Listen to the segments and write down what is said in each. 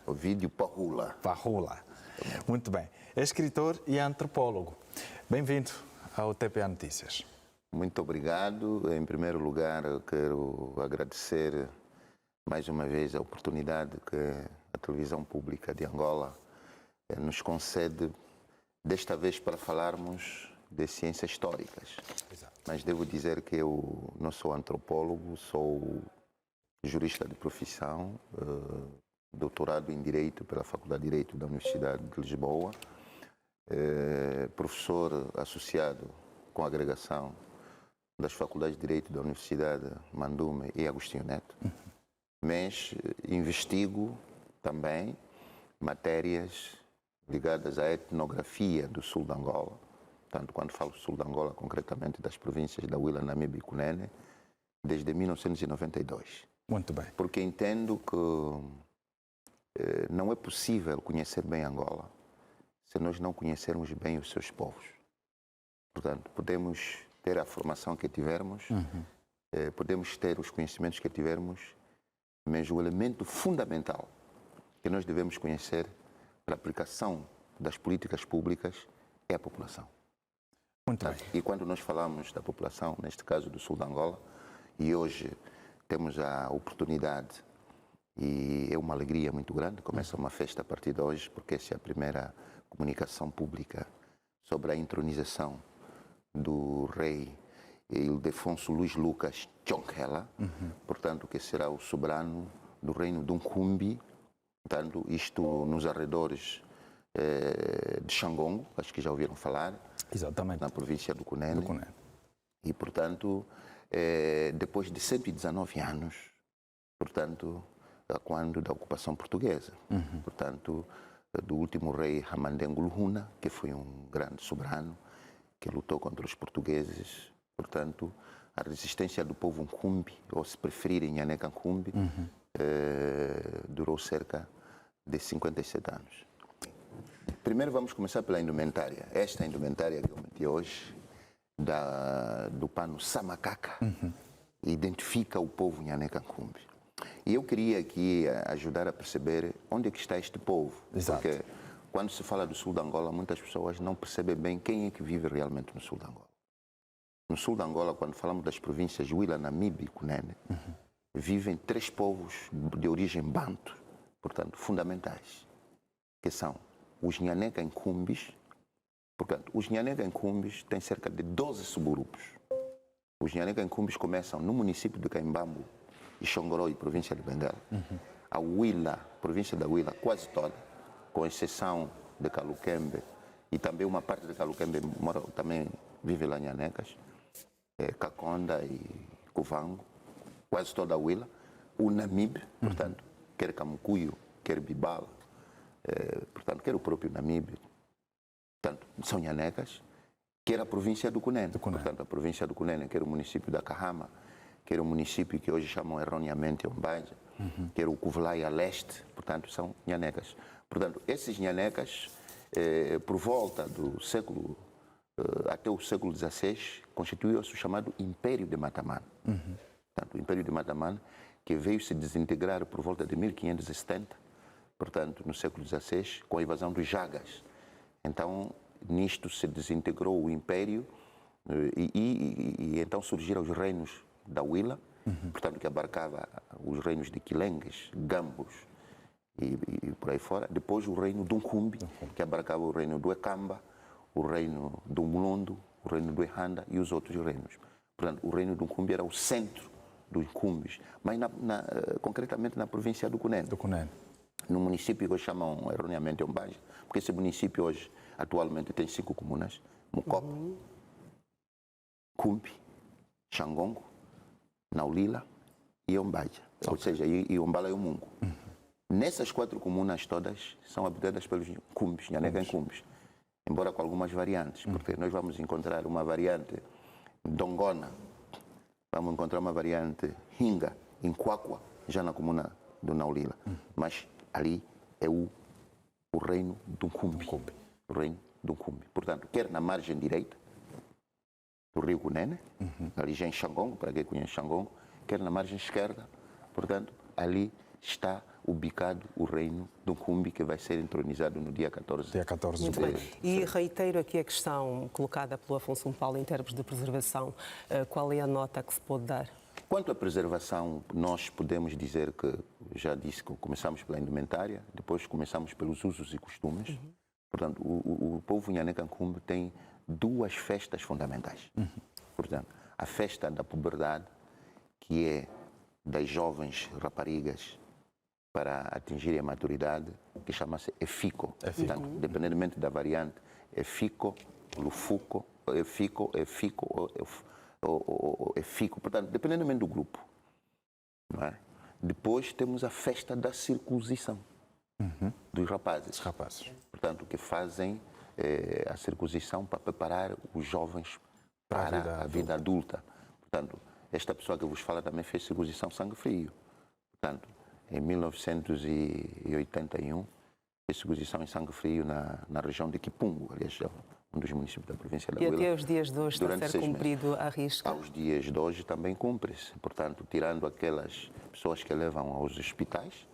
Ovídio Parrula. Parrula. Muito bem. É escritor e antropólogo. Bem-vindo ao TPA Notícias. Muito obrigado. Em primeiro lugar, eu quero agradecer mais uma vez a oportunidade que a televisão pública de Angola nos concede, desta vez para falarmos de ciências históricas. Exato. Mas devo dizer que eu não sou antropólogo, sou jurista de profissão, doutorado em Direito pela Faculdade de Direito da Universidade de Lisboa, professor associado com agregação das Faculdades de Direito da Universidade Mandume e Agostinho Neto, mas investigo também matérias ligadas à etnografia do sul de Angola, tanto quando falo sul de Angola, concretamente das províncias da Huila, Namibe e Cunene, desde 1992. Muito bem. Porque entendo que não é possível conhecer bem Angola se nós não conhecermos bem os seus povos. Portanto, podemos ter a formação que tivermos, podemos ter os conhecimentos que tivermos, mas o elemento fundamental que nós devemos conhecer para a aplicação das políticas públicas é a população. Muito bem. E quando nós falamos da população, neste caso do sul de Angola, e hoje temos a oportunidade, e é uma alegria muito grande, começa uma festa a partir de hoje, porque essa é a primeira comunicação pública sobre a entronização do rei Ildefonso Luís Lucas Tjonkhela, portanto, que será o soberano do reino de Nkumbi, portanto, isto nos arredores de Xangongo, acho que já ouviram falar. Exatamente. Na província do Cunene. E, portanto, depois de 119 anos, portanto, quando da ocupação portuguesa, portanto, do último rei Ramandengo Luhuna, que foi um grande soberano, que lutou contra os portugueses, portanto, a resistência do povo Nkumbi, ou se preferirem Nhaneca Nkumbi, durou cerca de 57 anos. Primeiro vamos começar pela indumentária. Esta indumentária que eu meti hoje, do pano Samacaca, identifica o povo Nhaneca Nkumbi. E eu queria aqui ajudar a perceber onde é que está este povo. Exato. Porque quando se fala do sul de Angola, muitas pessoas não percebem bem quem é que vive realmente no sul de Angola. No sul de Angola, quando falamos das províncias Huila, Namibe e Cunene, vivem três povos de origem banto, portanto, fundamentais, que são os Nhaneca Nkumbis. Portanto, os Nhaneca Nkumbis têm cerca de 12 subgrupos. Os Nhaneca Nkumbis começam no município de Caimbambo e Xongoroi, província de Benguela. A Huila, província da Huila, quase toda, com exceção de Caluquembe, e também uma parte de Caluquembe também vive lá Nhanecas, Caconda e Cuvango, quase toda a Huila. O Namibe, portanto, quer Camucuio, quer Bibala, portanto, quer o próprio Namibe, portanto, são Nhanecas, quer a província do Cunene. Portanto, a província do Cunene, quer o município da Kahama, quer o município que hoje chamam erroneamente Ombaja, quer o Cuvlai a leste, portanto, são Nhanecas. Portanto, esses Nhanecas, por volta do século, até o século XVI, constituiu-se o chamado Império de Matamana. Portanto, o Império de Matamana, que veio se desintegrar por volta de 1570, portanto, no século XVI, com a invasão dos Jagas. Então, nisto se desintegrou o Império e então surgiram os reinos da Huila, portanto, que abarcava os reinos de Quilengues, Gambos e por aí fora. Depois o reino do Nkumbi, que abarcava o reino do Ekamba, o reino do Mlondo, o reino do Ehanda e os outros reinos. Portanto, o reino do Nkumbi era o centro dos Nkumbis, mas concretamente na província do Cunene. No município que chamam erroneamente Ombaja, porque esse município hoje, atualmente, tem 5 comunas: Mucopo, Cumbi, Xangongo, Naulila e Ombaja. Ou seja, e Ombala e o Mungo. Nessas 4 comunas todas são habitadas pelos Nkumbis, Nhaneca Nkumbis, embora com algumas variantes, porque nós vamos encontrar uma variante Dongona, vamos encontrar uma variante Hinga, em Kwakwa, já na comuna do Naulila. Mas ali é o reino do Nkumbi. O reino do Nkumbi. Portanto, quer na margem direita do rio Cunene, ali já em Xangongo, para quem conhece Xangongo, quer na margem esquerda, portanto, ali está ubicado o reino do Cumbi, que vai ser entronizado no dia 14. Dia 14 de Muito bem. fevereiro. E reitero aqui a questão colocada pelo Afonso Paulo em termos de preservação. Qual é a nota que se pode dar? Quanto à preservação, nós podemos dizer que, já disse que começamos pela indumentária, depois começamos pelos usos e costumes. Portanto, o povo Nhané-Kancumbe tem duas festas fundamentais. Portanto, a festa da puberdade, que é das jovens raparigas para atingirem a maturidade, que chama-se Efico. Portanto, independentemente da variante, Efico, Lufuco, Efico, Efico. Portanto, independentemente do grupo. Não é? Depois temos a festa da circuncisão dos rapazes. Portanto, que fazem a circuncisão para preparar os jovens para a vida adulta. Portanto, esta pessoa que vos fala também fez circuncisão sangue frio. Portanto, em 1981, fez circuncisão em sangue frio na região de Kipungo, aliás, um dos municípios da província da Huila. E até os dias de hoje está a ser cumprido à risca? Aos dias de hoje também cumpre-se. Portanto, tirando aquelas pessoas que levam aos hospitais,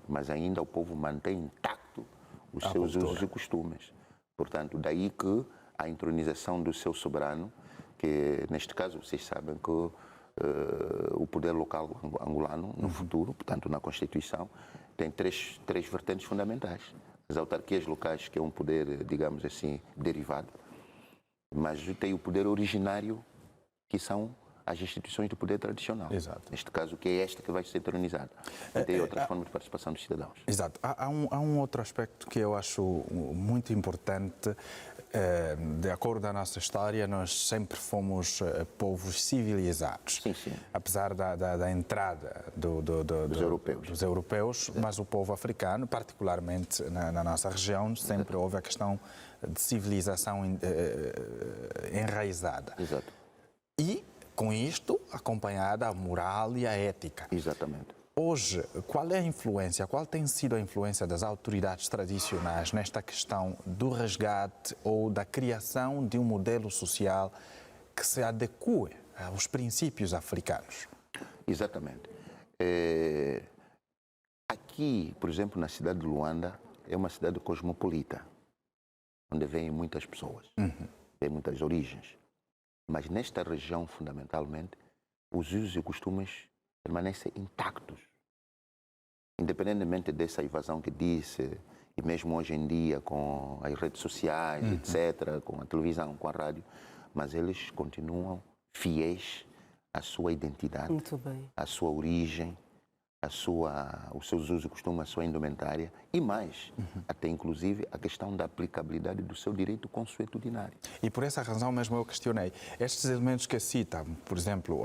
mas ainda o povo mantém intacto os seus usos e costumes. Portanto, daí que a entronização do seu soberano, que neste caso vocês sabem que o poder local angolano, no futuro, portanto na Constituição, tem três vertentes fundamentais. As autarquias locais, que é um poder, digamos assim, derivado, mas tem o poder originário, que são as instituições do poder tradicional. Exato. Neste caso, que é esta que vai ser entronizada. E tem outras formas de participação dos cidadãos. Exato. Há um outro aspecto que eu acho muito importante. De acordo com a nossa história, nós sempre fomos povos civilizados. Sim, sim. Apesar da entrada dos europeus, mas o povo africano, particularmente na nossa região, sempre houve a questão de civilização enraizada. Exato. E, com isto, acompanhada a moral e a ética. Exatamente. Hoje, qual é a influência, qual tem sido a influência das autoridades tradicionais nesta questão do resgate ou da criação de um modelo social que se adeque aos princípios africanos? Exatamente. Aqui, por exemplo, na cidade de Luanda, é uma cidade cosmopolita, onde vêm muitas pessoas, vêm muitas origens. Mas nesta região, fundamentalmente, os usos e costumes permanecem intactos. Independentemente dessa invasão que disse, e mesmo hoje em dia com as redes sociais, etc., com a televisão, com a rádio, mas eles continuam fiéis à sua identidade, Muito bem. à sua origem, os seus usos e costumes, a sua indumentária e mais, até inclusive a questão da aplicabilidade do seu direito consuetudinário. E por essa razão mesmo eu questionei estes elementos que cita, por exemplo,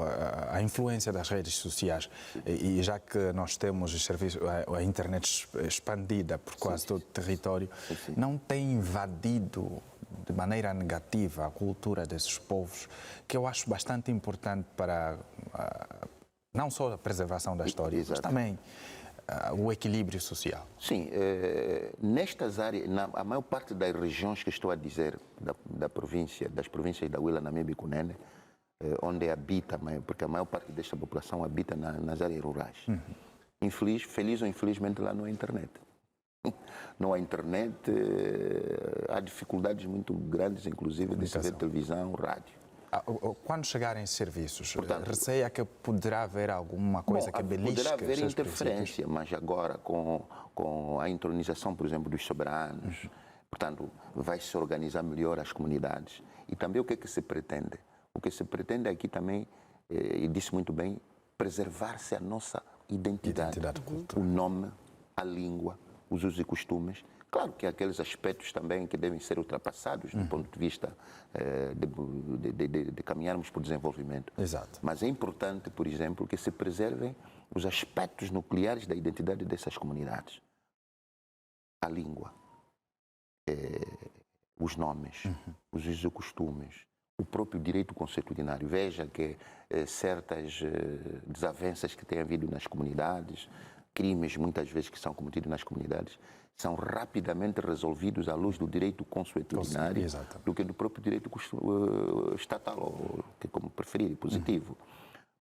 a influência das redes sociais, e já que nós temos os serviços, a internet expandida por quase todo o território, não tem invadido de maneira negativa a cultura desses povos, que eu acho bastante importante para não só a preservação da história, mas também o equilíbrio social. Sim, nestas áreas, a maior parte das regiões que estou a dizer, das províncias da Huila, Namíbia e Cunene, onde habita, porque a maior parte desta população habita nas áreas rurais. Feliz ou infelizmente lá não há internet. Não há internet, há dificuldades muito grandes, inclusive, de se ver televisão, rádio. Quando chegarem serviços, receia que poderá haver alguma coisa que belisque? Poderá haver interferência, mas agora com a entronização, por exemplo, dos soberanos, portanto, vai se organizar melhor as comunidades. E também o que é que se pretende? O que se pretende aqui também, e disse muito bem, preservar-se a nossa identidade o nome, a língua, os usos e costumes. Claro que há aqueles aspectos também que devem ser ultrapassados do ponto de vista de caminharmos para o desenvolvimento. Exato. Mas é importante, por exemplo, que se preservem os aspectos nucleares da identidade dessas comunidades. A língua, os nomes, os usos e costumes, o próprio direito consuetudinário. Veja que certas desavenças que têm havido nas comunidades, crimes muitas vezes que são cometidos nas comunidades, são rapidamente resolvidos à luz do direito consuetudinário do que do próprio direito estatal, ou como preferir, positivo.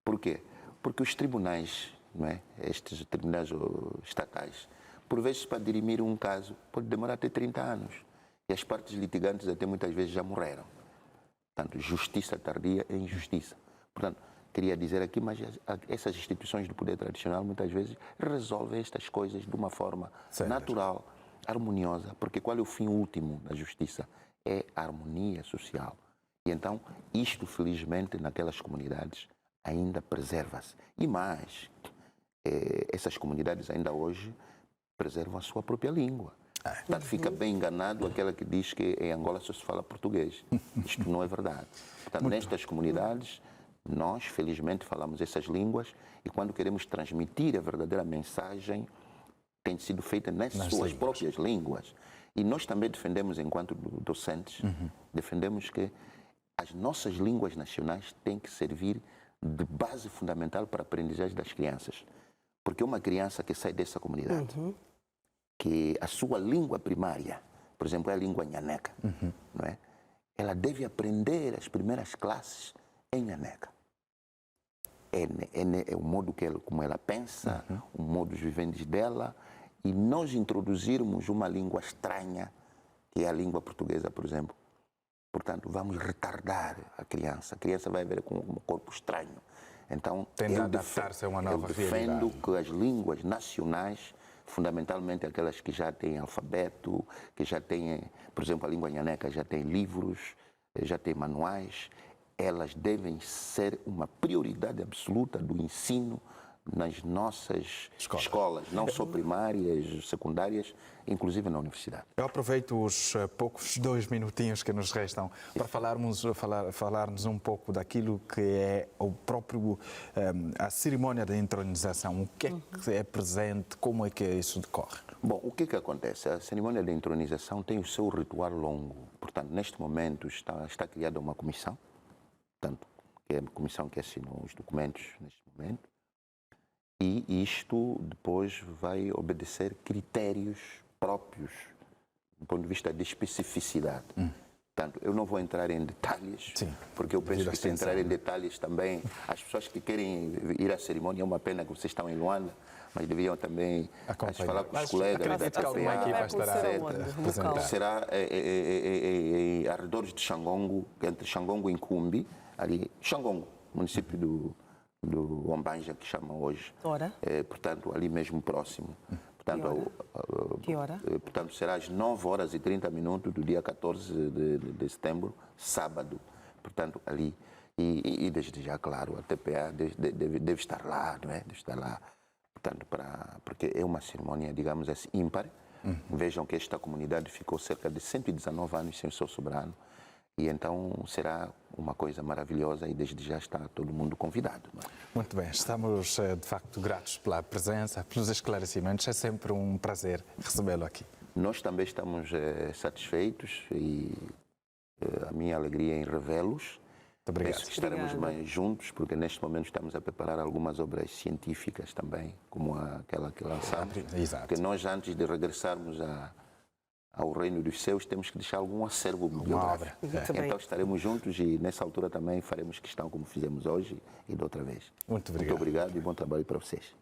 Por quê? Porque os tribunais não é? Estes tribunais estatais, por vezes para dirimir um caso pode demorar até 30 anos. E as partes litigantes até muitas vezes já morreram. Portanto, justiça tardia é injustiça. Portanto, queria dizer aqui, mas essas instituições do poder tradicional muitas vezes resolvem estas coisas de uma forma natural, harmoniosa, porque qual é o fim último da justiça? É a harmonia social. E então, isto felizmente naquelas comunidades ainda preserva-se. E mais, essas comunidades ainda hoje preservam a sua própria língua. Portanto, fica bem enganado aquela que diz que em Angola só se fala português. Isto não é verdade. Portanto, nestas comunidades, nós, felizmente, falamos essas línguas e quando queremos transmitir a verdadeira mensagem, tem sido feita nas suas próprias línguas. E nós também defendemos, enquanto docentes, defendemos que as nossas línguas nacionais têm que servir de base fundamental para a aprendizagem das crianças. Porque uma criança que sai dessa comunidade, que a sua língua primária, por exemplo, é a língua nhaneca, não é? Ela deve aprender as primeiras classes em nhaneca. É o modo como ela pensa, o modo de vivendi dela, e nós introduzirmos uma língua estranha, que é a língua portuguesa, por exemplo. Portanto, vamos retardar a criança. A criança vai ver com um corpo estranho. Então, tende a adaptar-se a uma nova realidade. Eu defendo que as línguas nacionais, fundamentalmente aquelas que já têm alfabeto, que já têm, por exemplo, a língua nhaneca já tem livros, já tem manuais, elas devem ser uma prioridade absoluta do ensino nas nossas escolas, não só primárias, secundárias, inclusive na universidade. Eu aproveito os poucos 2 minutinhos que nos restam para falarmos um pouco daquilo que é o próprio a cerimónia da entronização. O que é que é presente? Como é que isso decorre? Bom, o que é que acontece? A cerimónia da entronização tem o seu ritual longo. Portanto, neste momento está criada uma comissão, portanto, que é a comissão que assinou os documentos neste momento. E isto depois vai obedecer critérios próprios do ponto de vista de especificidade. Portanto, eu não vou entrar em detalhes, porque eu penso que se entrar em detalhes também, as pessoas que querem ir à cerimônia, é uma pena que vocês estão em Luanda, mas deviam também falar com os colegas da TPA. Será em arredores de Xangongo, entre Xangongo e Nkumbi, ali, Xangongo, município do Ombanja, que chamam hoje. Portanto, ali mesmo próximo. Portanto, que hora? Portanto, será às 9h30 do dia 14 de setembro, sábado. Portanto, ali. E desde já, claro, a TPA deve estar lá, não é? Deve estar lá. Portanto, porque é uma cerimónia, digamos assim, ímpar. Vejam que esta comunidade ficou cerca de 119 anos sem o seu soberano. E então será uma coisa maravilhosa e desde já está todo mundo convidado. Não é? Muito bem, estamos de facto gratos pela presença, pelos esclarecimentos. É sempre um prazer recebê-lo aqui. Nós também estamos satisfeitos e a minha alegria em revê-los. Muito obrigado. Penso que estaremos mais juntos, porque neste momento estamos a preparar algumas obras científicas também, como aquela que lançamos. Exato. Porque nós, antes de regressarmos ao reino dos céus, temos que deixar algum acervo bibliográfico. Então estaremos juntos e nessa altura também faremos questão como fizemos hoje e da outra vez. Muito obrigado. Muito obrigado e bom trabalho para vocês.